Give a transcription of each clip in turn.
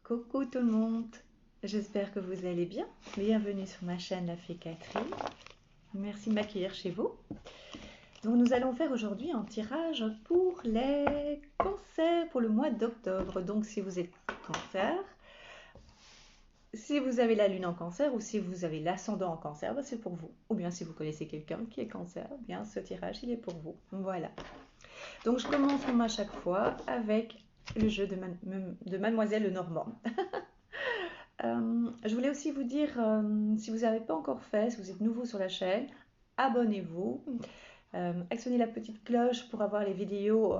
Coucou tout le monde, j'espère que vous allez bien. Bienvenue sur ma chaîne La Fée Catherine. Merci de m'accueillir chez vous. Donc nous allons faire aujourd'hui un tirage pour les cancers pour le mois d'octobre. Donc si vous êtes cancer, si vous avez la lune en cancer ou si vous avez l'ascendant en cancer, ben c'est pour vous. Ou bien si vous connaissez quelqu'un qui est cancer, bien ce tirage il est pour vous. Voilà. Donc je commence comme à chaque fois avec le jeu de Mademoiselle Lenormand. Je voulais aussi vous dire, si vous n'avez pas encore fait, si vous êtes nouveau sur la chaîne, abonnez-vous, actionnez la petite cloche pour avoir les vidéos,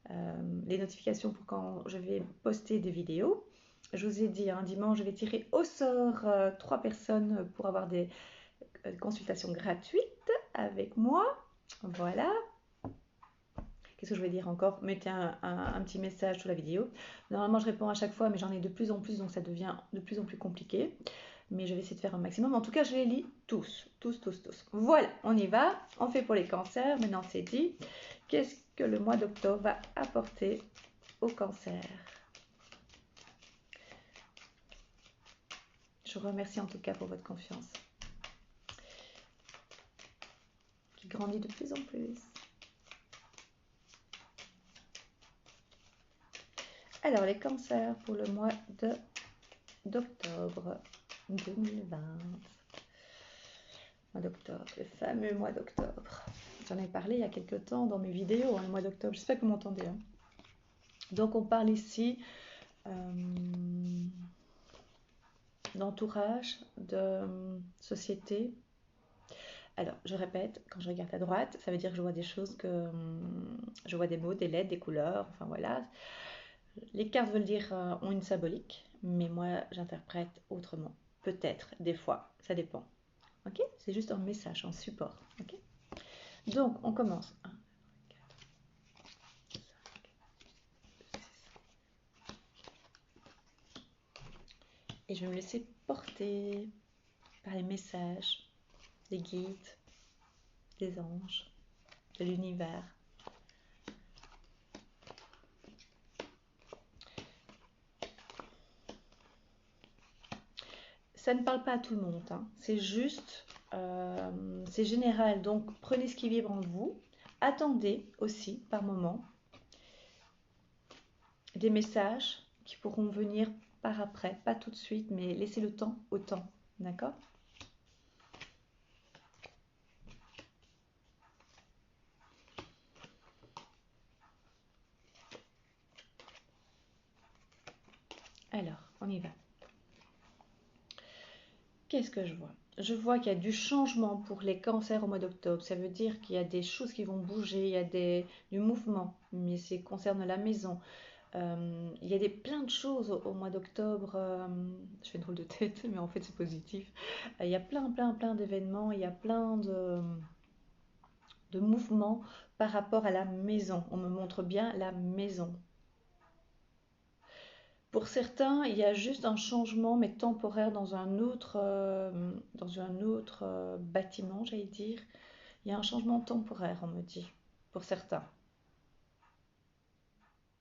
les notifications pour quand je vais poster des vidéos. Je vous ai dit, dimanche, je vais tirer au sort 3 personnes pour avoir des consultations gratuites avec moi. Voilà. Qu'est-ce que je vais dire encore? Mettez un petit message sous la vidéo. Normalement, je réponds à chaque fois, mais j'en ai de plus en plus, donc ça devient de plus en plus compliqué. Mais je vais essayer de faire un maximum. En tout cas, je les lis tous. Voilà, on y va. On fait pour les cancers. Maintenant, c'est dit. Qu'est-ce que le mois d'octobre va apporter aux cancers? Je vous remercie en tout cas pour votre confiance, qui grandit de plus en plus. Alors, les cancers pour le mois d'octobre 2020. Mois d'octobre, le fameux mois d'octobre. J'en ai parlé il y a quelques temps dans mes vidéos, le mois d'octobre. J'espère que vous m'entendez. Donc, on parle ici d'entourage, de société. Alors, je répète, quand je regarde à droite, ça veut dire que je vois des choses, je vois des mots, des lettres, des couleurs, enfin voilà. Les cartes veulent dire, ont une symbolique, mais moi, j'interprète autrement. Peut-être, des fois, ça dépend. Ok? C'est juste un message, un support. Ok? Donc, on commence. 1, 4, 5, 6. Et je vais me laisser porter par les messages, des guides, des anges, de l'univers. Ça ne parle pas à tout le monde, c'est juste, c'est général, donc prenez ce qui vibre en vous. Attendez aussi par moment des messages qui pourront venir par après, pas tout de suite, mais laissez le temps au temps, d'accord? Alors, on y va. Qu'est-ce que je vois? Je vois qu'il y a du changement pour les cancers au mois d'octobre. Ça veut dire qu'il y a des choses qui vont bouger, il y a du mouvement, mais ça concerne la maison. Il y a plein de choses au mois d'octobre. Je fais une drôle de tête, mais en fait c'est positif. Il y a plein d'événements, il y a plein de mouvements par rapport à la maison. On me montre bien la maison. Pour certains, il y a juste un changement, mais temporaire, dans un autre bâtiment, j'allais dire. Il y a un changement temporaire, on me dit, pour certains,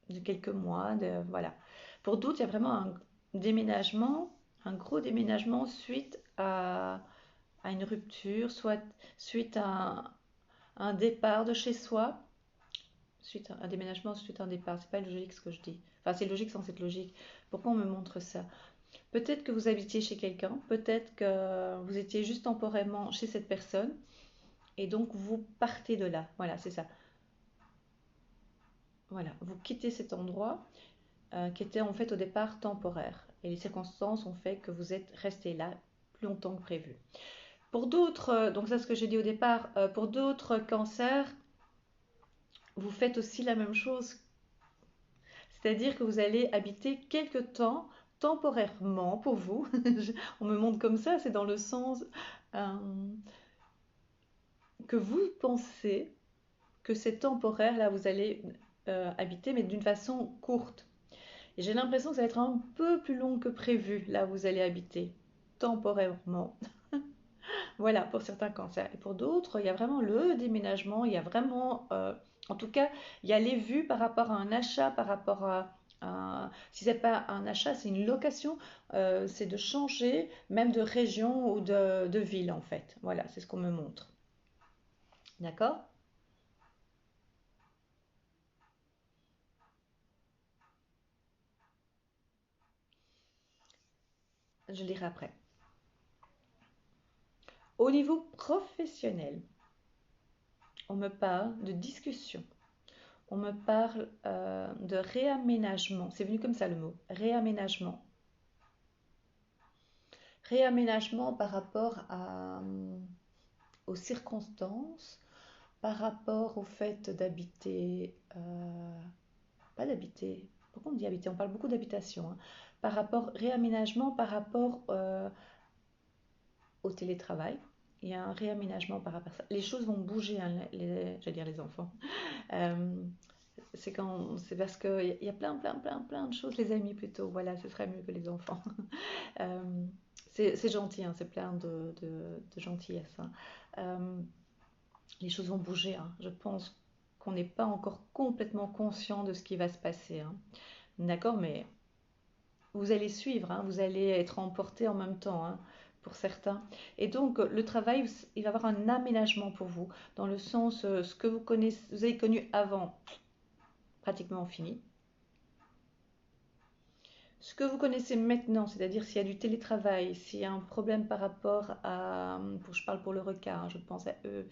de quelques mois, voilà. Pour d'autres, il y a vraiment un déménagement, un gros déménagement suite à une rupture, soit suite à un départ de chez soi, suite à un déménagement, suite à un départ. C'est pas logique ce que je dis. Enfin, c'est logique sans être logique. Pourquoi on me montre ça? Peut-être que vous habitiez chez quelqu'un, peut-être que vous étiez juste temporairement chez cette personne, et donc vous partez de là. Voilà, c'est ça. Voilà, vous quittez cet endroit qui était en fait au départ temporaire. Et les circonstances ont fait que vous êtes resté là plus longtemps que prévu. Pour d'autres, donc ça c'est ce que j'ai dit au départ, pour d'autres cancers, vous faites aussi la même chose. C'est-à-dire que vous allez habiter quelque temps temporairement pour vous. On me montre comme ça, c'est dans le sens que vous pensez que c'est temporaire, là vous allez habiter, mais d'une façon courte. Et j'ai l'impression que ça va être un peu plus long que prévu, là où vous allez habiter, temporairement. Voilà, pour certains cancers. Et pour d'autres, il y a vraiment le déménagement, il y a vraiment, en tout cas, il y a les vues par rapport à un achat, par rapport Si ce n'est pas un achat, c'est une location, c'est de changer même de région ou de ville en fait. Voilà, c'est ce qu'on me montre. D'accord? Je lirai après. Au niveau professionnel, on me parle de discussion. On me parle de réaménagement. C'est venu comme ça le mot. Réaménagement. Réaménagement par rapport aux circonstances, par rapport au fait d'habiter, pas d'habiter, pourquoi on dit habiter? On parle beaucoup d'habitation, hein. Par rapport, réaménagement par rapport au télétravail. Il y a un réaménagement par rapport à ça. Les choses vont bouger, hein, j'allais dire les enfants. Euh, c'est parce qu'il y a plein de choses, les amis plutôt. Voilà, ce serait mieux que les enfants. Euh, c'est gentil, hein, c'est plein de gentillesse, hein. Euh, les choses vont bouger, hein. Je pense qu'on n'est pas encore complètement conscient de ce qui va se passer, hein. D'accord, mais vous allez suivre, hein, vous allez être emporté en même temps, hein, pour certains. Et donc, le travail, il va y avoir un aménagement pour vous, dans le sens, ce que vous connaissez, vous avez connu avant, pratiquement fini. Ce que vous connaissez maintenant, c'est-à-dire s'il y a du télétravail, s'il y a un problème par rapport à, je parle pour le requin, hein, je pense à eux,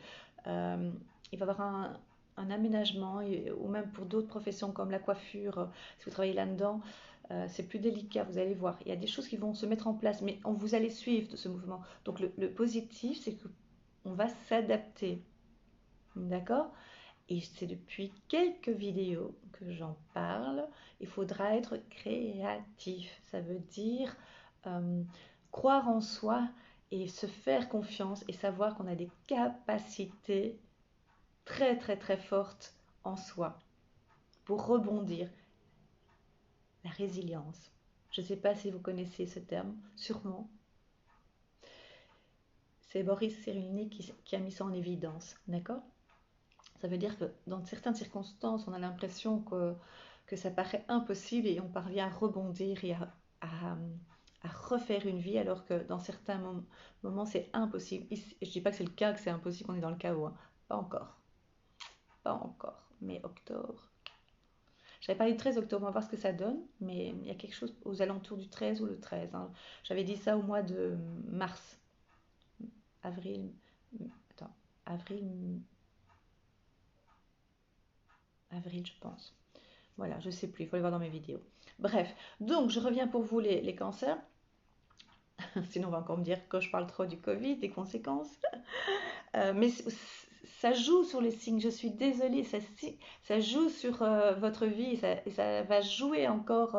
euh, il va y avoir un aménagement, ou même pour d'autres professions comme la coiffure, si vous travaillez là-dedans, c'est plus délicat, vous allez voir. Il y a des choses qui vont se mettre en place, mais vous allez suivre de ce mouvement. Donc le positif, c'est qu'on va s'adapter, d'accord? Et c'est depuis quelques vidéos que j'en parle. Il faudra être créatif. Ça veut dire euh, croire en soi et se faire confiance et savoir qu'on a des capacités très très très fortes en soi pour rebondir. La résilience. Je ne sais pas si vous connaissez ce terme, sûrement. C'est Boris Cyrulnik qui a mis ça en évidence, d'accord? Ça veut dire que dans certaines circonstances, on a l'impression que ça paraît impossible et on parvient à rebondir et à refaire une vie, alors que dans certains moments, c'est impossible. Je ne dis pas que c'est le cas, que c'est impossible, qu'on est dans le chaos, hein. Pas encore. Pas encore. Mais octobre. J'avais parlé du 13 octobre, on va voir ce que ça donne, mais il y a quelque chose aux alentours du 13 ou le 13, hein. J'avais dit ça au mois de mars, avril, attends, avril, avril, je pense. Voilà, je sais plus, il faut aller voir dans mes vidéos. Bref, donc je reviens pour vous les cancers. Sinon, on va encore me dire que je parle trop du Covid, des conséquences. Mais ça joue sur les signes, je suis désolée, ça joue sur votre vie et ça va jouer encore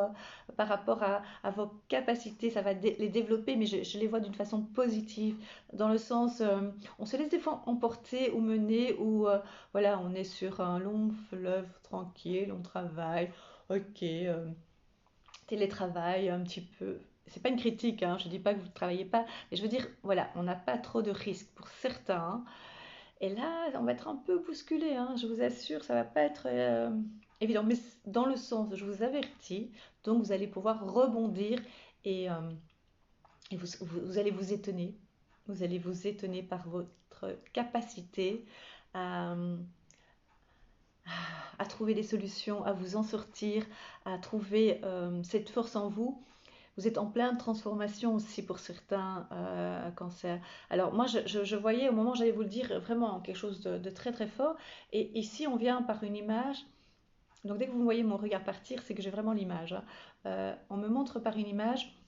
par rapport à vos capacités, ça va les développer, mais je les vois d'une façon positive, dans le sens, on se laisse des fois emporter ou mener, ou voilà, on est sur un long fleuve tranquille, on travaille, ok, télétravail un petit peu. C'est pas une critique, hein, je dis pas que vous ne travaillez pas, mais je veux dire, voilà, on n'a pas trop de risques pour certains, hein. Et là, on va être un peu bousculé, hein, je vous assure, ça va pas être évident. Mais dans le sens, je vous avertis, donc vous allez pouvoir rebondir et, vous allez vous étonner. Vous allez vous étonner par votre capacité à, trouver des solutions, à vous en sortir, à trouver cette force en vous. Vous êtes en pleine transformation aussi pour certains cancers. Alors moi, je voyais au moment où j'allais vous le dire vraiment quelque chose de très très fort. Et ici, on vient par une image. Donc dès que vous voyez mon regard partir, c'est que j'ai vraiment l'image, hein. On me montre par une image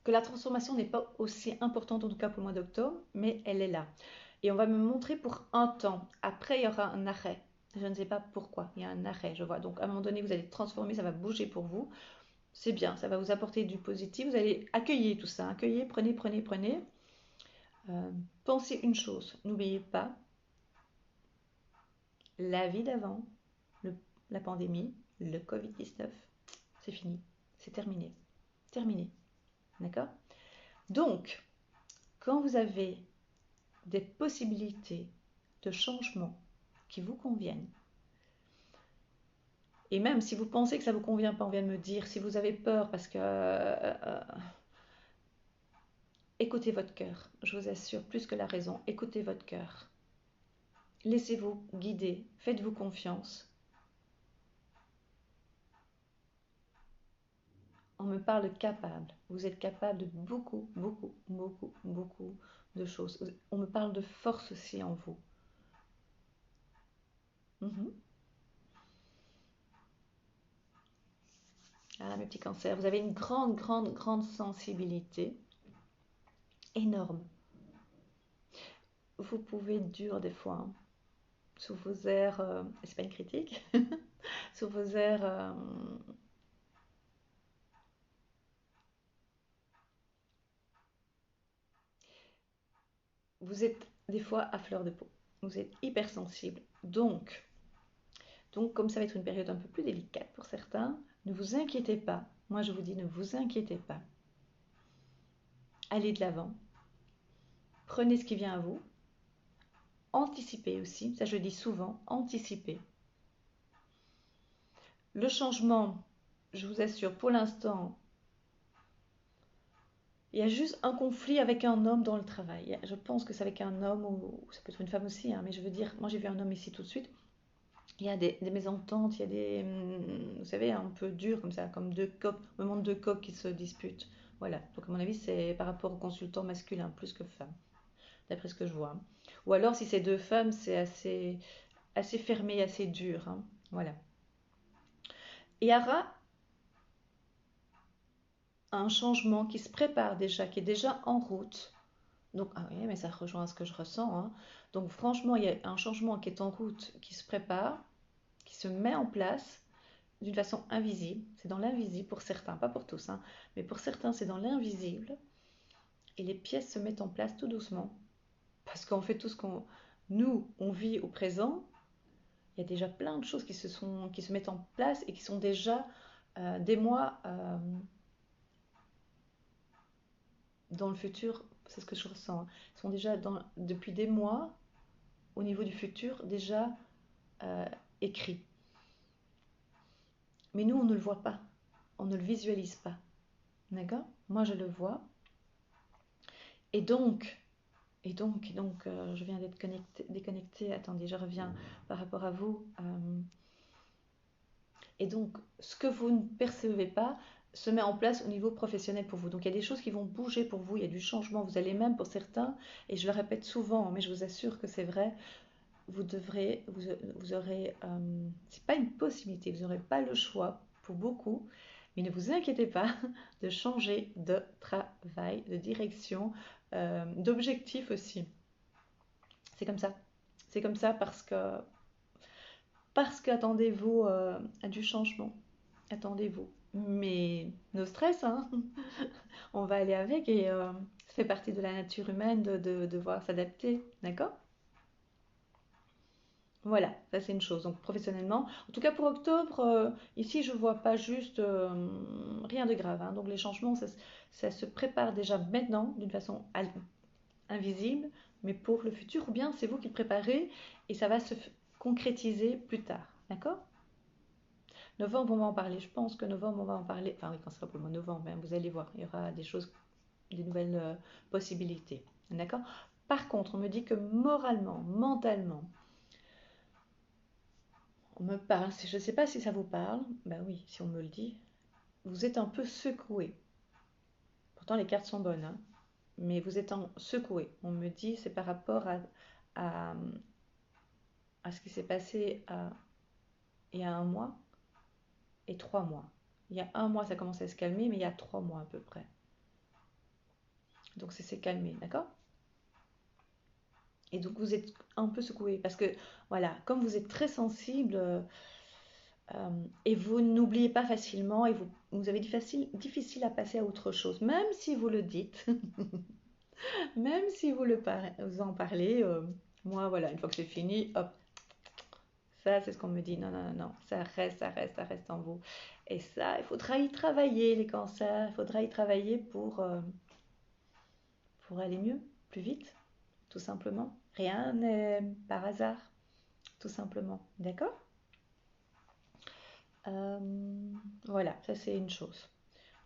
que la transformation n'est pas aussi importante, en tout cas pour le mois d'octobre, mais elle est là. Et on va me montrer pour un temps. Après, il y aura un arrêt. Je ne sais pas pourquoi. Il y a un arrêt, je vois. Donc à un moment donné, vous allez transformer, ça va bouger pour vous. C'est bien, ça va vous apporter du positif. Vous allez accueillir tout ça. Accueillir, prenez, prenez, prenez. Pensez une chose. N'oubliez pas, la vie d'avant, la pandémie, le Covid-19, c'est fini. C'est terminé. Terminé. D'accord? Donc, quand vous avez des possibilités de changement qui vous conviennent, Et même si vous pensez que ça ne vous convient pas, on vient de me dire, si vous avez peur parce que écoutez votre cœur, je vous assure, plus que la raison, écoutez votre cœur. Laissez-vous guider, faites-vous confiance. On me parle capable. Vous êtes capable de beaucoup, beaucoup, beaucoup, beaucoup de choses. On me parle de force aussi en vous. Mhm. Ah, mes petits cancers, vous avez une grande, grande, grande sensibilité, énorme. Vous pouvez être dur des fois, hein, sous vos airs, c'est pas une critique, sous vos airs, vous êtes des fois à fleur de peau. Vous êtes hypersensible. Donc, comme ça va être une période un peu plus délicate pour certains, ne vous inquiétez pas. Moi, je vous dis, ne vous inquiétez pas. Allez de l'avant. Prenez ce qui vient à vous. Anticipez aussi. Ça, je le dis souvent. Anticipez. Le changement, je vous assure, pour l'instant, il y a juste un conflit avec un homme dans le travail. Je pense que c'est avec un homme ou ça peut être une femme aussi, hein, mais je veux dire, moi j'ai vu un homme ici tout de suite. Il y a des mésententes, il y a des, vous savez, un peu dur comme ça, comme deux coqs, au moment de deux coqs qui se disputent. Voilà. Donc à mon avis, c'est par rapport au consultant masculin plus que femme, d'après ce que je vois. Ou alors si c'est deux femmes, c'est assez fermé, assez dur, hein. Voilà. Et Yara a un changement qui se prépare déjà, qui est déjà en route. Donc, ah oui, mais ça rejoint ce que je ressens, hein. Donc, franchement, il y a un changement qui est en route, qui se prépare, qui se met en place d'une façon invisible. C'est dans l'invisible pour certains, pas pour tous, hein, mais pour certains, c'est dans l'invisible. Et les pièces se mettent en place tout doucement. Parce qu'on fait tout ce qu'on. Nous, on vit au présent. Il y a déjà plein de choses qui se mettent en place et qui sont déjà des mois dans le futur. C'est ce que je ressens, hein. Ils sont déjà depuis des mois au niveau du futur déjà euh, écrit. Mais nous, on ne le voit pas, on ne le visualise pas. D'accord? Moi, je le vois. Et donc, je viens d'être déconnectée. Attendez, je reviens par rapport à vous. Et donc, ce que vous ne percevez pas se met en place au niveau professionnel pour vous. Donc, il y a des choses qui vont bouger pour vous, il y a du changement. Vous allez même, pour certains, et je le répète souvent, mais je vous assure que c'est vrai, vous aurez, c'est pas une possibilité, vous n'aurez pas le choix pour beaucoup, mais ne vous inquiétez pas de changer de travail, de direction, d'objectif aussi. C'est comme ça. C'est comme ça parce que attendez-vous à du changement. Attendez-vous. Mais no stress, hein. On va aller avec et ça fait partie de la nature humaine de devoir s'adapter. D'accord? Voilà, ça c'est une chose. Donc professionnellement, en tout cas pour octobre, ici je vois pas juste rien de grave, hein. Donc les changements, ça se prépare déjà maintenant d'une façon invisible, mais pour le futur, ou bien c'est vous qui le préparez et ça va se concrétiser plus tard. D'accord? Novembre, on va en parler. Je pense que novembre, on va en parler. Enfin oui, quand ce sera pour le mois de novembre, hein, vous allez voir, il y aura des choses, des nouvelles possibilités. D'accord? Par contre, on me dit que moralement, mentalement, on me parle, je ne sais pas si ça vous parle, ben oui, si on me le dit, vous êtes un peu secoué. Pourtant, les cartes sont bonnes, hein, mais vous êtes secoué. On me dit, c'est par rapport à, à ce qui s'est passé il y a un mois et 3 mois. Il y a un mois, ça commence à se calmer, mais il y a 3 mois à peu près. Donc, c'est calmé, d'accord? Et donc, vous êtes un peu secoué parce que, voilà, comme vous êtes très sensible, et vous n'oubliez pas facilement et vous avez difficile à passer à autre chose, même si vous le dites, même si vous en parlez, moi voilà, une fois que c'est fini, hop, ça c'est ce qu'on me dit, non, non, non, non, ça reste en vous. Et ça, il faudra y travailler les cancers, il faudra y travailler pour aller mieux, plus vite, tout simplement. Rien n'est par hasard, tout simplement, d'accord? Euh, voilà, ça c'est une chose.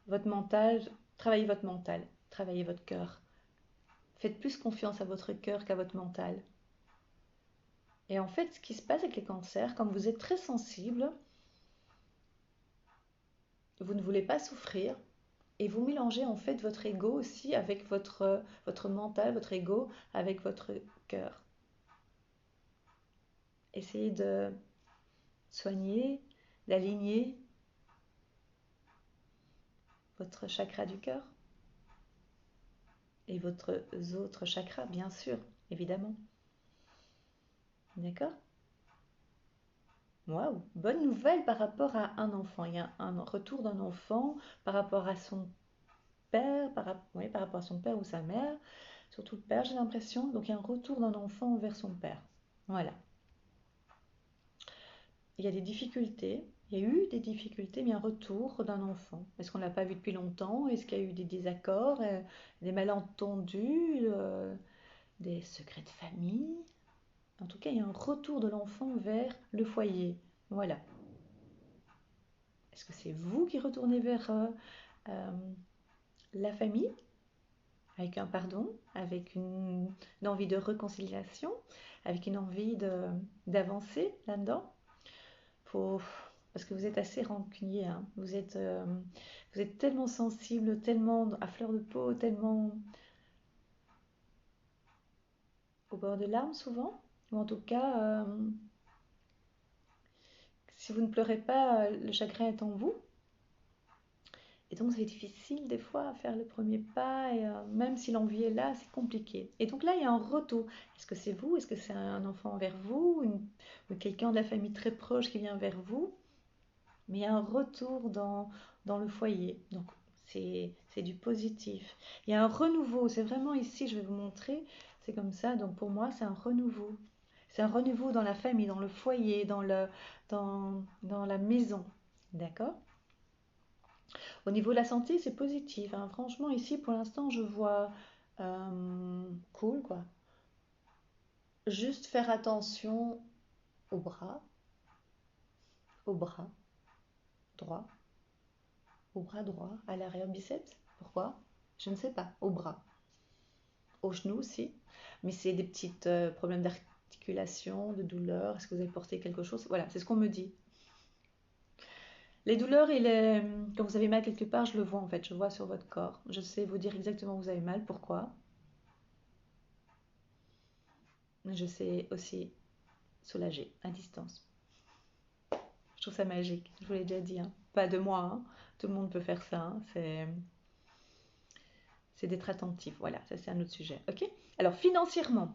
Votre mental, travaillez votre mental, travaillez votre cœur. Faites plus confiance à votre cœur qu'à votre mental. Et en fait, ce qui se passe avec les cancers, comme vous êtes très sensible, vous ne voulez pas souffrir et vous mélangez en fait votre ego aussi avec votre mental, votre ego avec votre cœur. Essayez de soigner, d'aligner votre chakra du cœur et votre autres chakras, bien sûr, évidemment. D'accord? Waouh! Bonne nouvelle par rapport à un enfant. Il y a un retour d'un enfant par rapport à son père, oui, par rapport à son père ou sa mère, surtout le père, j'ai l'impression. Donc il y a un retour d'un enfant vers son père. Voilà. Il y a des difficultés. Il y a eu des difficultés, mais un retour d'un enfant. Est-ce qu'on ne l'a pas vu depuis longtemps? Est-ce qu'il y a eu des désaccords, des malentendus, des secrets de famille? En tout cas, il y a un retour de l'enfant vers le foyer. Voilà. Est-ce que c'est vous qui retournez vers euh, la famille avec un pardon, avec une envie de réconciliation, avec une envie d'avancer là-dedans? Faut, parce que vous êtes assez rancunier, hein. Vous êtes tellement sensible, tellement à fleur de peau, tellement au bord de larmes souvent. Ou en tout cas, si vous ne pleurez pas, le chagrin est en vous. Et donc c'est difficile des fois à faire le premier pas, et même si l'envie est là, c'est compliqué. Et donc là, il y a un retour. Est-ce que c'est vous? Est-ce que c'est un enfant vers vous? Ou quelqu'un de la famille très proche qui vient vers vous? Mais il y a un retour dans le foyer. Donc c'est du positif. Il y a un renouveau. C'est vraiment ici, je vais vous montrer. C'est comme ça. Donc pour moi, c'est un renouveau. C'est un renouveau dans la famille, dans le foyer, dans la maison. D'accord? Au niveau de la santé, c'est positif, hein. Franchement, ici, pour l'instant, je vois cool, quoi. Juste faire attention au au bras droit, au bras droit, à l'arrière biceps. Pourquoi? Je ne sais pas. Au bras, au genou aussi. Mais c'est des petits problèmes d'articulation, de douleur. Est-ce que vous avez porté quelque chose? Voilà, c'est ce qu'on me dit. Les douleurs quand vous avez mal quelque part, je le vois en fait, je vois sur votre corps. Je sais vous dire exactement où vous avez mal, pourquoi. Je sais aussi soulager à distance. Je trouve ça magique, je vous l'ai déjà dit, hein. Pas de moi, hein. Tout le monde peut faire ça, hein. C'est d'être attentif. Voilà, ça c'est un autre sujet. Ok. Alors financièrement,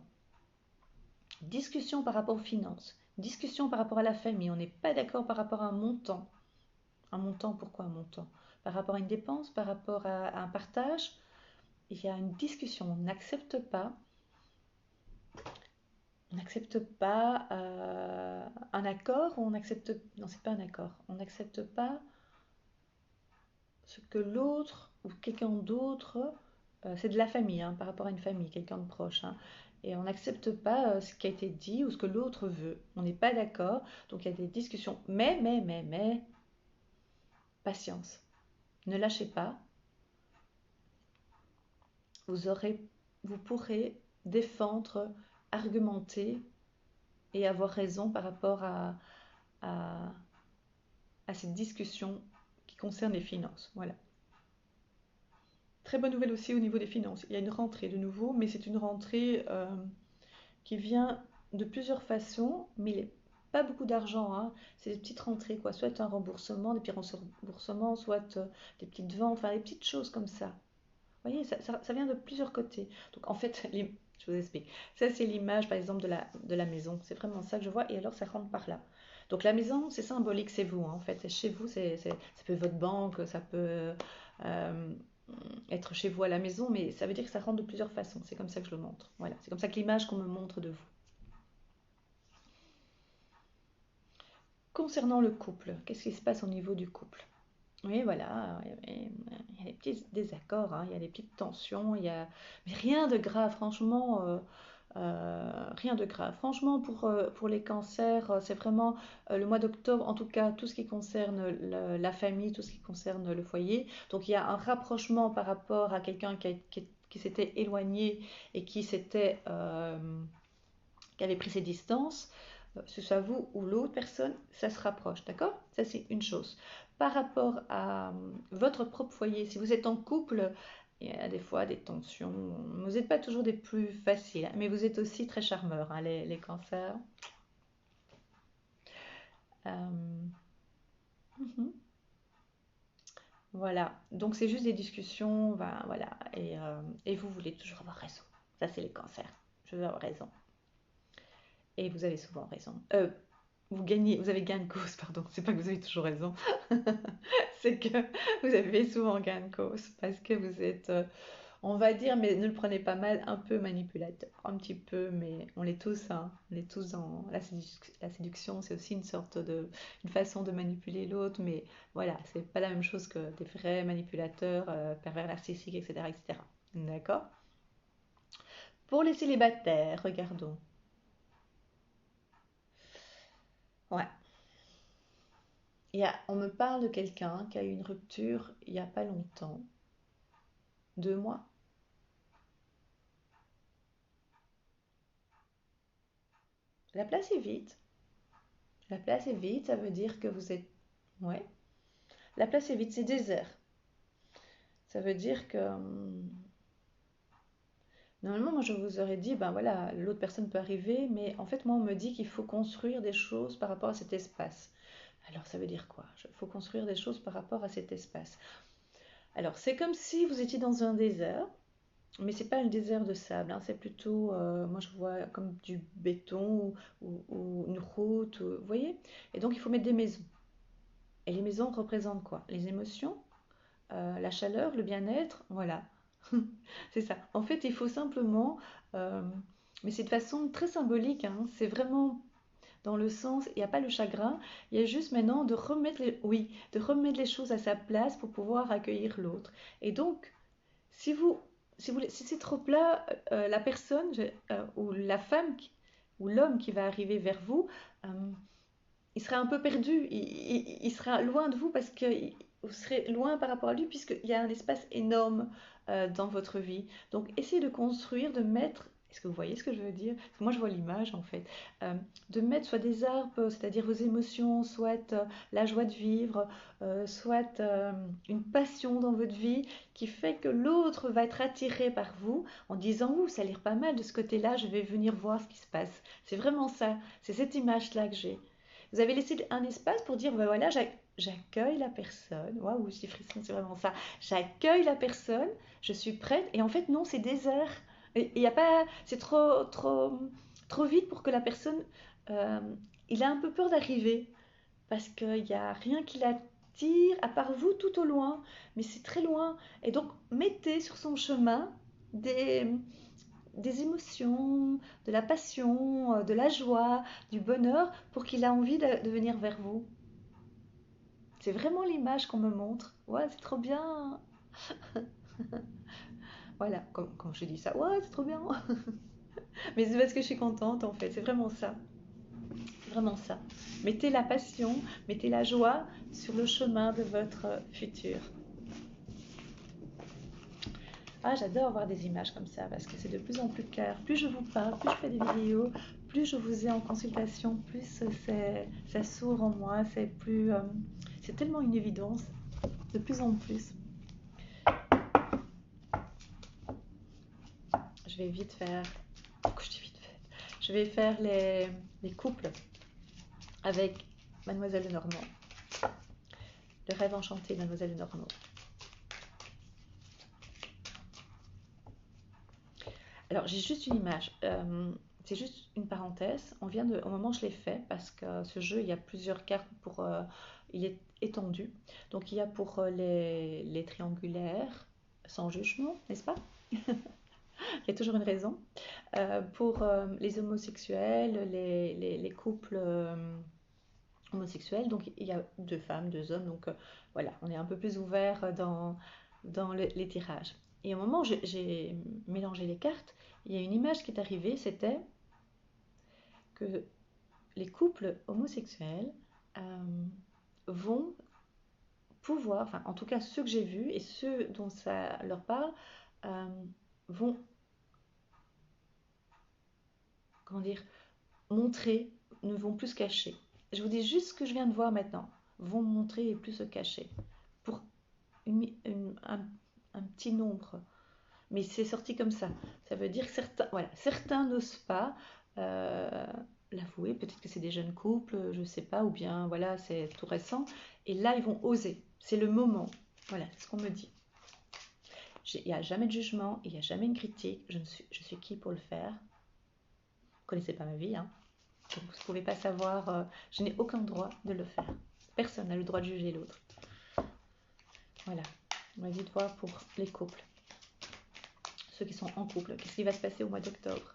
discussion par rapport aux finances, discussion par rapport à la famille. On n'est pas d'accord par rapport à un montant. Un montant, pourquoi un montant? Par rapport à une dépense, par rapport à un partage, il y a une discussion. On n'accepte pas un accord, ou on accepte, non, c'est pas un accord. On n'accepte pas ce que l'autre ou quelqu'un d'autre, c'est de la famille, hein, par rapport à une famille, quelqu'un de proche, hein, et on n'accepte pas ce qui a été dit ou ce que l'autre veut. On n'est pas d'accord, donc il y a des discussions. Mais, patience. Ne lâchez pas. Vous aurez, vous pourrez défendre, argumenter et avoir raison par rapport à, à cette discussion qui concerne les finances. Voilà. Très bonne nouvelle aussi au niveau des finances. Il y a une rentrée de nouveau, mais c'est une rentrée qui vient de plusieurs façons, mais il pas beaucoup d'argent, hein. C'est des petites rentrées, quoi. Soit un remboursement, des petits remboursements, soit des petites ventes, enfin des petites choses comme ça. Vous voyez, ça vient de plusieurs côtés. Donc en fait, je vous explique. Ça, c'est l'image, par exemple, de la maison. C'est vraiment ça que je vois, et alors ça rentre par là. Donc la maison, c'est symbolique, c'est vous, hein, en fait. C'est chez vous, ça peut être votre banque, ça peut euh, être chez vous à la maison, mais ça veut dire que ça rentre de plusieurs façons. C'est comme ça que je le montre. Voilà, c'est comme ça que l'image qu'on me montre de vous. Concernant le couple, qu'est-ce qui se passe au niveau du couple? Oui, voilà, il y a des petits désaccords, hein, il y a des petites tensions, mais rien de grave, franchement. Rien de grave. Franchement, pour les cancers, c'est vraiment le mois d'octobre, en tout cas, tout ce qui concerne la famille, tout ce qui concerne le foyer. Donc, il y a un rapprochement par rapport à quelqu'un qui s'était éloigné et qui avait pris ses distances. Que ce soit vous ou l'autre personne, ça se rapproche, d'accord? Ça, c'est une chose. Par rapport à votre propre foyer, si vous êtes en couple, il y a des fois des tensions. Vous n'êtes pas toujours des plus faciles, hein, mais vous êtes aussi très charmeurs, hein, les cancers. Euh, mhm. Voilà, donc c'est juste des discussions, ben, voilà, et vous voulez toujours avoir raison. Ça, c'est les cancers. Je veux avoir raison. Et vous avez souvent raison. Vous avez gain de cause, pardon. C'est pas que vous avez toujours raison, c'est que vous avez souvent gain de cause parce que vous êtes, on va dire, mais ne le prenez pas mal, un peu manipulateur, un petit peu, mais on l'est tous, hein. On est tous dans la séduction, c'est aussi une façon de manipuler l'autre, mais voilà, c'est pas la même chose que des vrais manipulateurs, pervers narcissiques, etc., etc. D'accord? Pour les célibataires, regardons. Ouais. On me parle de quelqu'un qui a eu une rupture il n'y a pas longtemps, 2 mois. La place est vide. La place est vide, ça veut dire que vous êtes... Ouais. La place est vide, c'est désert. Ça veut dire que... normalement, moi, je vous aurais dit, ben voilà, l'autre personne peut arriver, mais en fait, moi, on me dit qu'il faut construire des choses par rapport à cet espace. Alors, ça veut dire quoi? Il faut construire des choses par rapport à cet espace. Alors, c'est comme si vous étiez dans un désert. Mais c'est pas un désert de sable, hein, c'est plutôt, moi je vois comme du béton ou une route, vous voyez? Et donc il faut mettre des maisons. Et les maisons représentent quoi? Les émotions, la chaleur, le bien-être, voilà. C'est ça. En fait, il faut simplement, euh, mais c'est de façon très symbolique, hein, c'est vraiment dans le sens, il n'y a pas le chagrin, il y a juste maintenant oui, de remettre les choses à sa place pour pouvoir accueillir l'autre. Et donc, si vous, si c'est trop plat, la personne ou la femme ou l'homme qui va arriver vers vous, euh, il sera un peu perdu, il sera loin de vous parce que vous serez loin par rapport à lui puisqu'il y a un espace énorme dans votre vie. Donc essayez de construire, de mettre, est-ce que vous voyez ce que je veux dire? Parce que moi je vois l'image en fait. Euh, de mettre soit des arbres, c'est-à-dire vos émotions, soit la joie de vivre, soit une passion dans votre vie qui fait que l'autre va être attiré par vous en disant, ouh, ça a l'air pas mal de ce côté-là, je vais venir voir ce qui se passe. C'est vraiment ça, c'est cette image-là que j'ai. Vous avez laissé un espace pour dire, ben voilà, j'accueille la personne. Waouh, j'ai frisson, c'est vraiment ça. J'accueille la personne, je suis prête. Et en fait, non, c'est désert. Et il y a pas, c'est trop vite pour que la personne, euh, il a un peu peur d'arriver parce qu'il n'y a rien qui l'attire à part vous tout au loin. Mais c'est très loin. Et donc, mettez sur son chemin des, des émotions, de la passion, de la joie, du bonheur, pour qu'il a envie de venir vers vous. C'est vraiment l'image qu'on me montre. Ouais, c'est trop bien. Voilà, quand je dis ça, ouais, c'est trop bien. Mais c'est parce que je suis contente en fait, c'est vraiment ça. C'est vraiment ça. Mettez la passion, mettez la joie sur le chemin de votre futur. Ah, j'adore voir des images comme ça parce que c'est de plus en plus clair. Plus je vous parle, plus je fais des vidéos, plus je vous ai en consultation, plus ça s'ouvre en moi. C'est tellement une évidence, de plus en plus. Je vais vite faire. Je dis vite fait. Je vais faire les couples avec Mademoiselle de Normand. Le rêve enchanté de Mademoiselle de Normand. Alors, j'ai juste une image. C'est juste une parenthèse. Au moment où je l'ai fait, parce que ce jeu, il y a plusieurs cartes il est étendu. Donc, il y a pour les triangulaires, sans jugement, n'est-ce pas? Il y a toujours une raison. Pour les homosexuels, les couples homosexuels, donc il y a 2 femmes, 2 hommes. Donc, voilà, on est un peu plus ouvert dans les tirages. Et au moment où j'ai mélangé les cartes, il y a une image qui est arrivée, c'était que les couples homosexuels vont pouvoir, enfin en tout cas ceux que j'ai vus et ceux dont ça leur parle, euh, vont, comment dire, montrer, ne vont plus se cacher. Je vous dis juste ce que je viens de voir maintenant, vont montrer et plus se cacher. Pour un petit nombre. Mais c'est sorti comme ça. Ça veut dire que certains n'osent pas euh, l'avouer. Peut-être que c'est des jeunes couples, je ne sais pas, ou bien voilà, c'est tout récent. Et là, ils vont oser. C'est le moment. Voilà, c'est ce qu'on me dit. Il n'y a jamais de jugement, il n'y a jamais une critique. Je suis qui pour le faire? Vous ne connaissez pas ma vie, hein? Donc vous ne pouvez pas savoir. Je n'ai aucun droit de le faire. Personne n'a le droit de juger l'autre. Voilà. On va vite voir pour les couples. Ceux qui sont en couple. Qu'est-ce qui va se passer au mois d'octobre?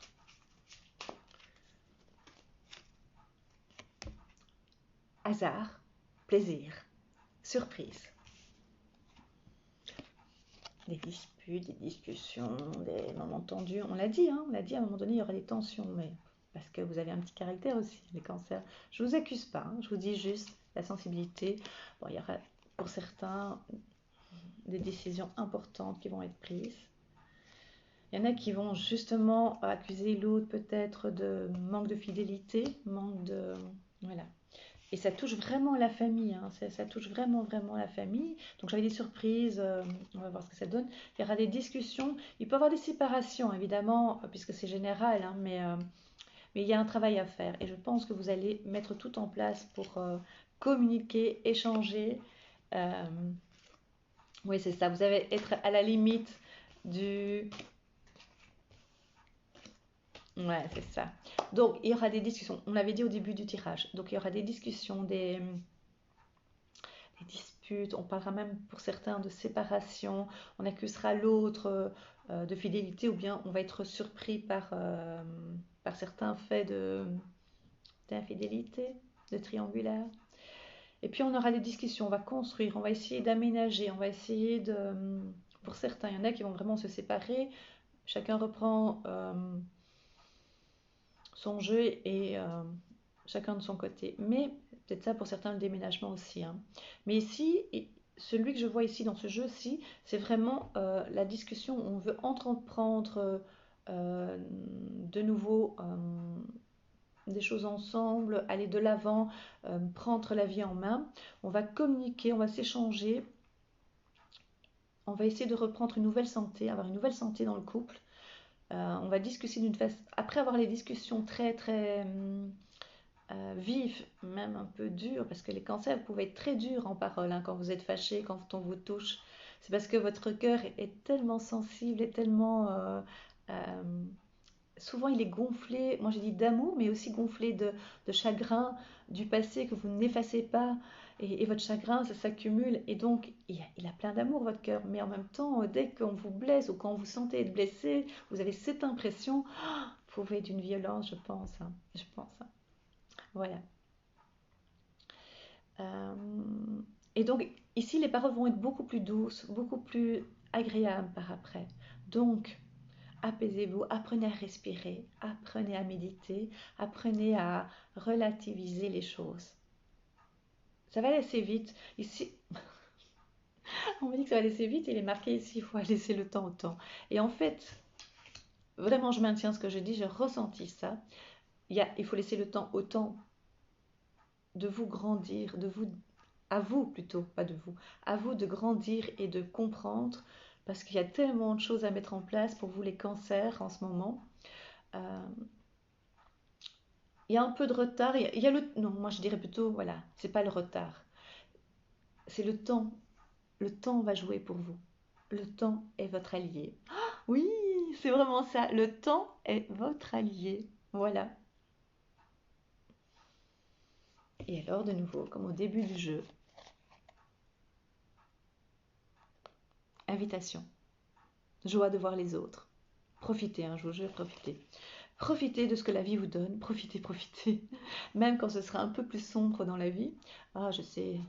Hasard, plaisir, surprise. Des disputes, des discussions, des moments tendus. On l'a dit, hein, on l'a dit, à un moment donné, il y aura des tensions, mais parce que vous avez un petit caractère aussi, les cancers. Je ne vous accuse pas, hein, je vous dis juste la sensibilité. Bon, il y aura pour certains des décisions importantes qui vont être prises. Il y en a qui vont justement accuser l'autre peut-être de manque de fidélité, manque de... Voilà. Et ça touche vraiment la famille, hein. Ça touche vraiment, vraiment la famille. Donc j'avais des surprises, on va voir ce que ça donne. Il y aura des discussions, il peut y avoir des séparations évidemment, puisque c'est général, hein, mais il y a un travail à faire. Et je pense que vous allez mettre tout en place pour communiquer, échanger. Euh, oui, c'est ça, vous allez être à la limite du... Ouais, c'est ça. Donc il y aura des discussions, on l'avait dit au début du tirage, donc il y aura des discussions, des disputes, on parlera même pour certains de séparation, on accusera l'autre de fidélité ou bien on va être surpris par certains faits d'infidélité, de triangulaire. Et puis on aura des discussions, on va construire, on va essayer d'aménager, on va essayer de... Pour certains, il y en a qui vont vraiment se séparer, chacun reprend son jeu et chacun de son côté. Mais peut-être ça pour certains le déménagement aussi, hein. Mais ici, celui que je vois ici dans ce jeu-ci, c'est vraiment la discussion où on veut entreprendre de nouveau des choses ensemble, aller de l'avant, prendre la vie en main. On va communiquer, on va s'échanger, on va essayer de reprendre une nouvelle santé, avoir une nouvelle santé dans le couple. On va discuter d'une façon... Après avoir les discussions très très vives, même un peu dures, parce que les cancers peuvent être très durs en parole, hein, quand vous êtes fâché, quand on vous touche. C'est parce que votre cœur est tellement sensible et tellement... souvent il est gonflé, moi j'ai dit d'amour, mais aussi gonflé de chagrin du passé que vous n'effacez pas. Et votre chagrin, ça s'accumule. Et donc, il a plein d'amour, votre cœur. Mais en même temps, dès qu'on vous blesse ou quand vous sentez être blessé, vous avez cette impression, vous pouvez d'une violence, je pense, hein. Je pense, hein. Voilà. Euh, et donc, ici, les paroles vont être beaucoup plus douces, beaucoup plus agréables par après. Donc, apaisez-vous, apprenez à respirer, apprenez à méditer, apprenez à relativiser les choses. Ça va aller assez vite. Ici, on me dit que ça va laisser vite, il est marqué ici, il faut laisser le temps au temps. Et en fait, vraiment, je maintiens ce que je dis, j'ai ressenti ça. Il faut laisser le temps au temps de vous grandir, à vous plutôt, pas de vous, à vous de grandir et de comprendre, parce qu'il y a tellement de choses à mettre en place pour vous les cancers en ce moment. Euh, il y a un peu de retard, il y a le... Non, moi je dirais plutôt, voilà, c'est pas le retard, c'est le temps. Le temps va jouer pour vous. Le temps est votre allié. Oui, c'est vraiment ça. Le temps est votre allié. Voilà. Et alors, de nouveau, comme au début du jeu, invitation. Joie de voir les autres. Profitez, hein, je vous jure, profitez. Profitez de ce que la vie vous donne. Profitez, profitez. Même quand ce sera un peu plus sombre dans la vie. Je sais.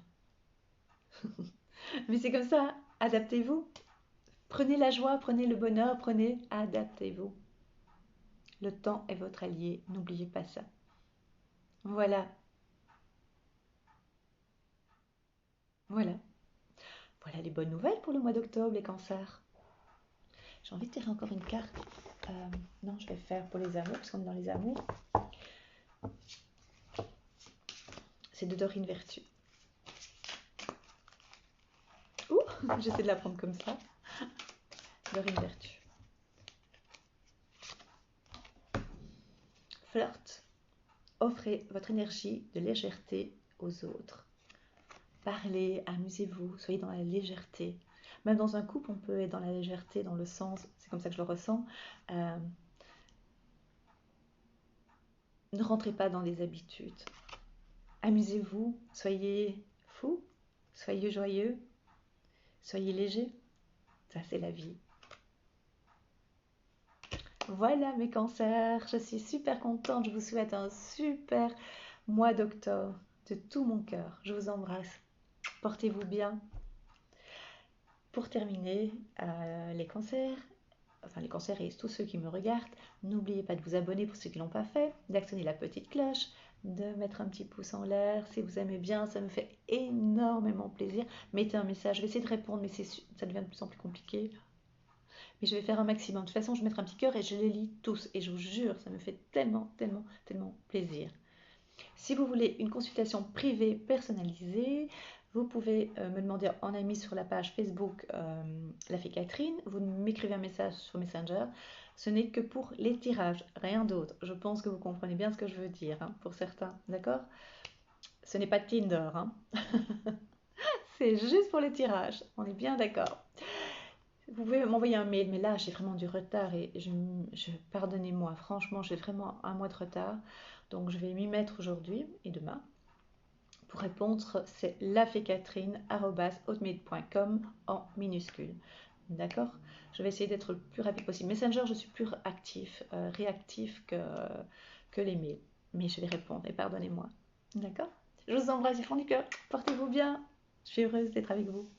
Mais c'est comme ça. Adaptez-vous. Prenez la joie, prenez le bonheur, prenez, adaptez-vous. Le temps est votre allié, n'oubliez pas ça. Voilà, voilà. Voilà les bonnes nouvelles pour le mois d'octobre, les cancers. J'ai envie de tirer encore une carte. Non, je vais faire pour les amours, parce qu'on est dans les amours. C'est de Dorine Vertu. Ouh, j'essaie de la prendre comme ça. Dorine Vertu. Flirt. Offrez votre énergie de légèreté aux autres. Parlez, amusez-vous, soyez dans la légèreté. Même dans un couple, on peut être dans la légèreté, dans le sens, c'est comme ça que je le ressens. Euh, ne rentrez pas dans des habitudes. Amusez-vous, soyez fous, soyez joyeux, soyez léger. Ça, c'est la vie. Voilà mes cancers, je suis super contente, je vous souhaite un super mois d'octobre de tout mon cœur. Je vous embrasse. Portez-vous bien. Pour terminer, les cancers, enfin les cancers et tous ceux qui me regardent, n'oubliez pas de vous abonner pour ceux qui ne l'ont pas fait, d'actionner la petite cloche, de mettre un petit pouce en l'air. Si vous aimez bien, ça me fait énormément plaisir. Mettez un message, je vais essayer de répondre, mais ça devient de plus en plus compliqué. Mais je vais faire un maximum. De toute façon, je vais mettre un petit cœur et je les lis tous. Et je vous jure, ça me fait tellement, tellement, tellement plaisir. Si vous voulez une consultation privée personnalisée, vous pouvez me demander en ami sur la page Facebook La Fée Catherine. Vous m'écrivez un message sur Messenger. Ce n'est que pour les tirages, rien d'autre. Je pense que vous comprenez bien ce que je veux dire, hein, pour certains, d'accord? Ce n'est pas Tinder, hein. C'est juste pour les tirages. On est bien d'accord. Vous pouvez m'envoyer un mail, mais là j'ai vraiment du retard et pardonnez-moi, franchement j'ai vraiment un mois de retard, donc je vais m'y mettre aujourd'hui et demain. Pour répondre, c'est lafécatherine@hotmail.com en minuscule. D'accord? Je vais essayer d'être le plus rapide possible. Messenger, je suis plus actif, réactif que les mails, mais je vais répondre et pardonnez-moi. D'accord? Je vous embrasse du fond du cœur. Portez-vous bien. Je suis heureuse d'être avec vous.